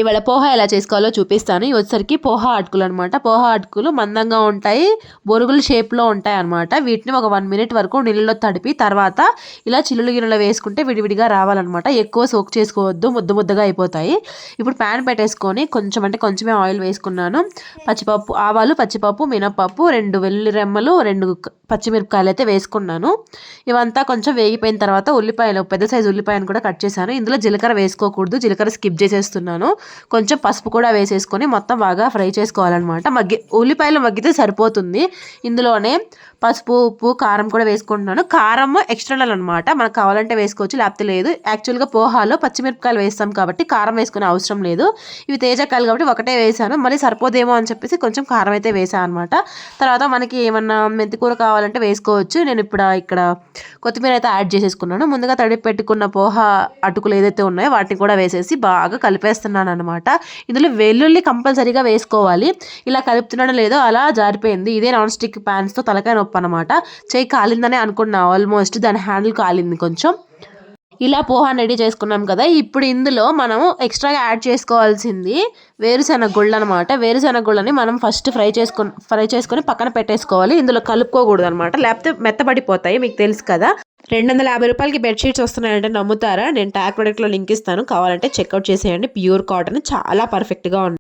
ఇవాళ పోహా ఎలా చేసుకోవాలో చూపిస్తాను. ఇవి వచ్చేసరికి పోహా అటుకులు అనమాట. పోహా అటుకులు మందంగా ఉంటాయి, బొరుగుల షేప్లో ఉంటాయి అనమాట. వీటిని ఒక 1 మినిట్ వరకు నీళ్ళలో తడిపి తర్వాత ఇలా చిల్లులు గిన్నెలో వేసుకుంటే విడివిడిగా రావాలన్నమాట. ఎక్కువ సోక్ చేసుకోవద్దు, ముద్ద ముద్దగా అయిపోతాయి. ఇప్పుడు ప్యాన్ పెట్టేసుకొని కొంచెం అంటే కొంచెమే ఆయిల్ వేసుకున్నాను. పచ్చిపప్పు, ఆవాలు, పచ్చిపప్పు, మినపప్పు, 2 వెల్లుల్లి రెమ్మలు, 2 పచ్చిమిరపకాయలు అయితే వేసుకున్నాను. ఇవంతా కొంచెం వేగిపోయిన తర్వాత ఉల్లిపాయలు, పెద్ద సైజు ఉల్లిపాయను కూడా కట్ చేశాను. ఇందులో జీలకర్ర వేసుకోకూడదు, జీలకర్ర స్కిప్ చేసేస్తున్నాను. కొంచెం పసుపు కూడా వేసేసుకొని మొత్తం బాగా ఫ్రై చేసుకోవాలన్నమాట. ఉల్లిపాయలు మగ్గితే సరిపోతుంది. ఇందులోనే పసుపు, ఉప్పు, కారం కూడా వేసుకుంటున్నాను. కారం ఎక్స్టర్నల్ అనమాట, మనకు కావాలంటే వేసుకోవచ్చు, లేకపోతే లేదు. యాక్చువల్గా పోహాలో పచ్చిమిరపకాయలు వేస్తాం కాబట్టి కారం వేసుకునే అవసరం లేదు. ఇవి తేజకాయలు కాబట్టి ఒకటే వేసాను, మళ్ళీ సరిపోదేమో అని చెప్పేసి కొంచెం కారం అయితే వేసాను అనమాట. తర్వాత మనకి ఏమన్నా మెంతికూర కావాలంటే వేసుకోవచ్చు. నేను ఇక్కడ కొత్తిమీర అయితే యాడ్ చేసేసుకున్నాను. ముందుగా తడిపి పెట్టుకున్న పోహా అటుకులు ఏదైతే ఉన్నాయో వాటిని కూడా వేసేసి బాగా కలిపేస్తున్నాను అనమాట. ఇందులో వెల్లుల్లి కంపల్సరీగా వేసుకోవాలి. ఇలా కలుపుతున్నాడో లేదో అలా జారిపోయింది. ఇదే నాన్ స్టిక్ ప్యాన్స్తో తలకాయ నొప్పి అనమాట. చేయి కాలిందనే అనుకున్నా, ఆల్మోస్ట్ దాని హ్యాండిల్ కాలింది కొంచెం. ఇలా పోహా రెడీ చేసుకున్నాం కదా. ఇప్పుడు ఇందులో మనం ఎక్స్ట్రాగా యాడ్ చేసుకోవాల్సింది వేరుశెనగ గుళ్ళు అనమాట. వేరుశెనగ గుళ్ళని మనం ఫస్ట్ ఫ్రై చేసుకొని పక్కన పెట్టేసుకోవాలి. ఇందులో కలుపుకోకూడదు అనమాట, లేకపోతే మెత్తబడిపోతాయి. మీకు తెలుసు కదా. 250 రూపాయలకి బెడ్షీట్స్ వస్తున్నాయంటే నమ్ముతారా? నేను ట్యాగ్ ప్రొడక్ట్లో లింక్ ఇస్తాను, కావాలంటే చెక్అవుట్ చేసేయండి. ప్యూర్ కాటన్, చాలా పర్ఫెక్ట్గా ఉంది.